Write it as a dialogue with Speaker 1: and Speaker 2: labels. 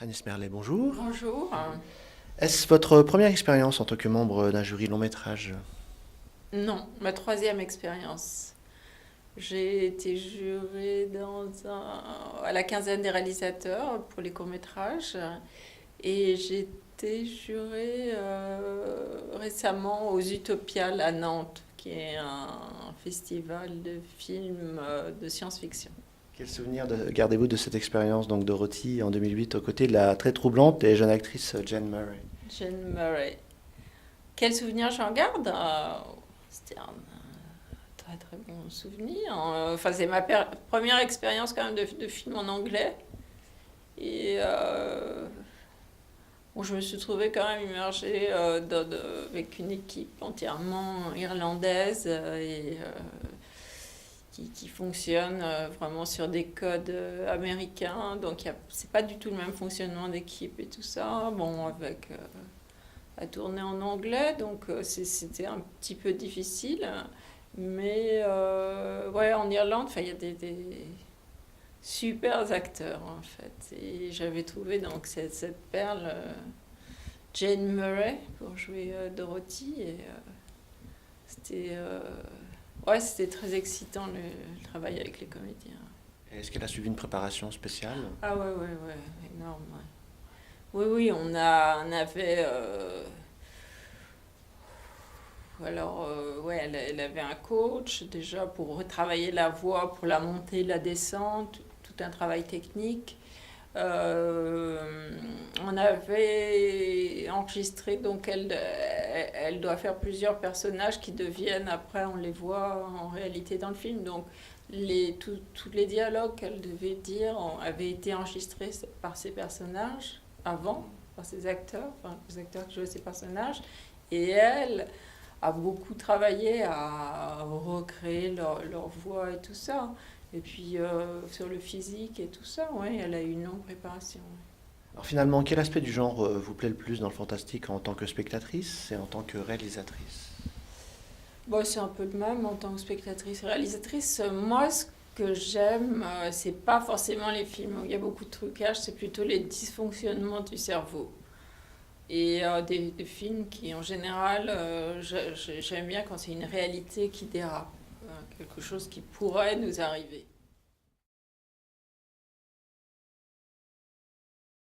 Speaker 1: Agnès Merlet, bonjour.
Speaker 2: Bonjour.
Speaker 1: Est-ce votre première expérience en tant que membre d'un jury long métrage?
Speaker 2: Non, ma troisième expérience. J'ai été jurée à la quinzaine des réalisateurs pour les courts-métrages et j'ai été jurée récemment aux Utopiales à Nantes, qui est un festival de films de science-fiction.
Speaker 1: Quel souvenir gardez-vous de cette expérience, donc Dorothy, en 2008, aux côtés de la très troublante et jeune actrice Jane Murray?
Speaker 2: Jane Murray. Quel souvenir j'en garde? C'était un très très bon souvenir. Enfin, c'est ma première expérience quand même de film en anglais. Et bon, je me suis trouvée quand même immergée avec une équipe entièrement irlandaise qui fonctionne vraiment sur des codes américains. Donc, c'est pas du tout le même fonctionnement d'équipe et tout ça. Bon, avec à tourner en anglais, donc c'était un petit peu difficile. Mais ouais, en Irlande, il y a des super acteurs en fait. Et j'avais trouvé donc cette perle, Jane Murray, pour jouer Dorothy. Et c'était ouais, c'était très excitant le travail avec les comédiens.
Speaker 1: Est-ce qu'elle a suivi une préparation spéciale?
Speaker 2: Ah ouais, ouais, ouais, énorme. Ouais. Oui, oui, on avait. Alors, ouais, elle avait un coach déjà pour retravailler la voix, pour la montée, la descente, tout un travail technique. On avait enregistré, donc elle doit faire plusieurs personnages qui deviennent, après on les voit en réalité dans le film. Donc tous les dialogues qu'elle devait dire avaient été enregistrés par ces personnages avant, par ces acteurs, enfin les acteurs qui jouaient ces personnages. Et elle a beaucoup travaillé à recréer leur voix et tout ça. Et puis sur le physique et tout ça, ouais, elle a eu une longue préparation.
Speaker 1: Alors finalement, quel aspect du genre vous plaît le plus dans le fantastique en tant que spectatrice et en tant que réalisatrice?
Speaker 2: Bon, c'est un peu le même en tant que spectatrice et réalisatrice. Moi, ce que j'aime, c'est pas forcément les films où il y a beaucoup de trucage, c'est plutôt les dysfonctionnements du cerveau. Et des films qui, en général, j'aime bien quand c'est une réalité qui dérape, quelque chose qui pourrait nous arriver.